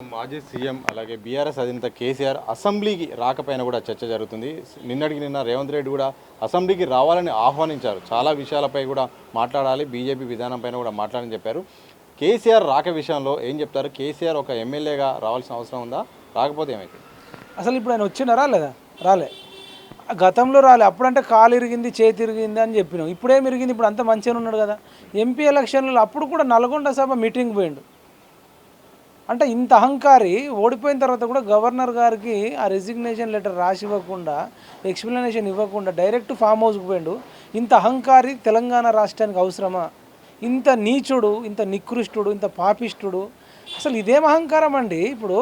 మాజీ సీఎం అలాగే బీఆర్ఎస్ అధినేత కేసీఆర్ అసెంబ్లీకి రాకపోయినా కూడా చర్చ జరుగుతుంది. నిన్నటికి నిన్న రేవంత్ రెడ్డి కూడా అసెంబ్లీకి రావాలని ఆహ్వానించారు. చాలా విషయాలపై కూడా మాట్లాడాలి, బీజేపీ విధానం పైన కూడా మాట్లాడని చెప్పారు. కేసీఆర్ రాక విషయంలో ఏం చెప్తారు? కేసీఆర్ ఒక ఎమ్మెల్యేగా రావాల్సిన అవసరం ఉందా? రాకపోతే ఏమైంది? అసలు ఇప్పుడు ఆయన వచ్చినారా లేదా? రాలే. గతంలో రాలే. అప్పుడంటే కాలు ఇరిగింది, చేతి ఇరిగింది అని చెప్పినాం. ఇప్పుడేం ఇరిగింది? ఇప్పుడు అంతా మంచిగా ఉన్నాడు కదా. ఎంపీ ఎలక్షన్లలో అప్పుడు కూడా నల్గొండ సభ మీటింగ్ పోయిండు. అంటే ఇంత అహంకారి ఓడిపోయిన తర్వాత కూడా గవర్నర్ గారికి ఆ రెసిగ్నేషన్ లెటర్ రాసి ఇవ్వకుండా, ఎక్స్ప్లెనేషన్ ఇవ్వకుండా డైరెక్ట్ ఫామ్ హౌస్కి పోయిండు. ఇంత అహంకారి తెలంగాణ రాష్ట్రానికి అవసరమా? ఇంత నీచుడు, ఇంత నికృష్టుడు, ఇంత పాపిష్టుడు, అసలు ఇదేం అహంకారం అండి? ఇప్పుడు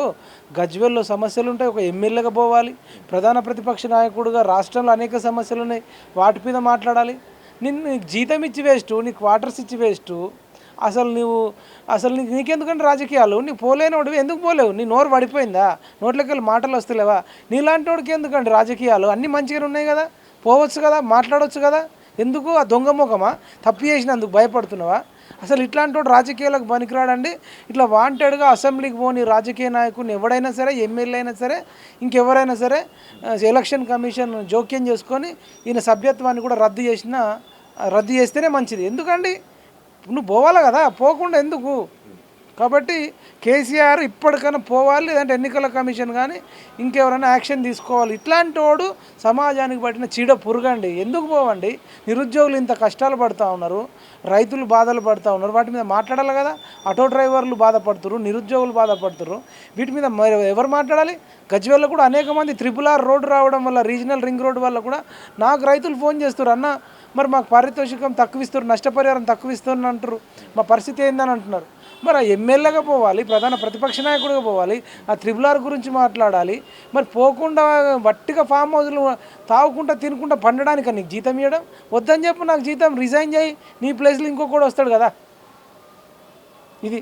గజ్వెల్లో సమస్యలు ఉంటాయి, ఒక ఎమ్మెల్యేగా పోవాలి. ప్రధాన ప్రతిపక్ష నాయకుడుగా రాష్ట్రంలో అనేక సమస్యలు ఉన్నాయి, వాటి మీద మాట్లాడాలి. నీకు జీతం ఇచ్చి వేస్ట్, నీకు క్వార్టర్స్ ఇచ్చి వేస్ట్. అసలు నీకెందుకంటే రాజకీయాలు? నీకు పోలేనోడివి, ఎందుకు పోలేవు? నీ నోరు పడిపోయిందా? నోట్లోకి వెళ్ళి మాటలు వస్తలేవా? నీలాంటి వాడికి ఎందుకండి రాజకీయాలు? అన్నీ మంచిగా ఉన్నాయి కదా, పోవచ్చు కదా, మాట్లాడవచ్చు కదా. ఎందుకు ఆ దొంగ ముఖమా? తప్పు చేసినందుకు భయపడుతున్నావా? అసలు ఇట్లాంటి వాడు రాజకీయాలకు పనికిరాడండి. ఇట్లా వాంటెడ్గా అసెంబ్లీకి పోని రాజకీయ నాయకుడిని ఎవడైనా సరే, ఎమ్మెల్యే అయినా సరే, ఇంకెవరైనా సరే, ఎలక్షన్ కమిషన్ జోక్యం చేసుకొని ఈయన సభ్యత్వాన్ని కూడా రద్దు చేస్తేనే మంచిది. ఎందుకండి? నువ్వు పోవాలి కదా, పోకుండా ఎందుకు? కాబట్టి కేసీఆర్ ఇప్పటికైనా పోవాలి, లేదంటే ఎన్నికల కమిషన్ కానీ ఇంకెవరైనా యాక్షన్ తీసుకోవాలి. ఇట్లాంటి వాడు సమాజానికి పట్టిన చీడ పురుగండి. ఎందుకు పోవండి? నిరుద్యోగులు ఇంత కష్టాలు పడుతూ ఉన్నారు, రైతులు బాధలు పడుతూ ఉన్నారు, వాటి మీద మాట్లాడాలి కదా. ఆటో డ్రైవర్లు బాధపడుతున్నారు, నిరుద్యోగులు బాధపడుతున్నారు, వీటి మీద మరి ఎవరు మాట్లాడాలి? గజ్వేల్లో కూడా అనేక మంది RRR రోడ్డు రావడం వల్ల, రీజనల్ రింగ్ రోడ్డు వల్ల కూడా నాకు రైతులు ఫోన్ చేస్తారు, అన్న మరి మాకు పారితోషికం తక్కువ ఇస్తారు, నష్టపరిహారం తక్కువ ఇస్తున్నారు అంటారు, మా పరిస్థితి ఏందని అంటున్నారు. మరి ఆ ఎమ్మెల్యేగా పోవాలి, ప్రధాన ప్రతిపక్ష నాయకుడిగా పోవాలి, ఆ RRR గురించి మాట్లాడాలి. మరి పోకుండా వట్టిగా ఫామ్ హౌస్లు తాగుకుంటా తినుకుంటా పండడానికి నీకు జీతం ఇవ్వడం? వద్దని చెప్పు, నాకు జీతం రిజైన్ చేయి, నీ ప్లేస్లో ఇంకొకటి వస్తాడు కదా. ఇది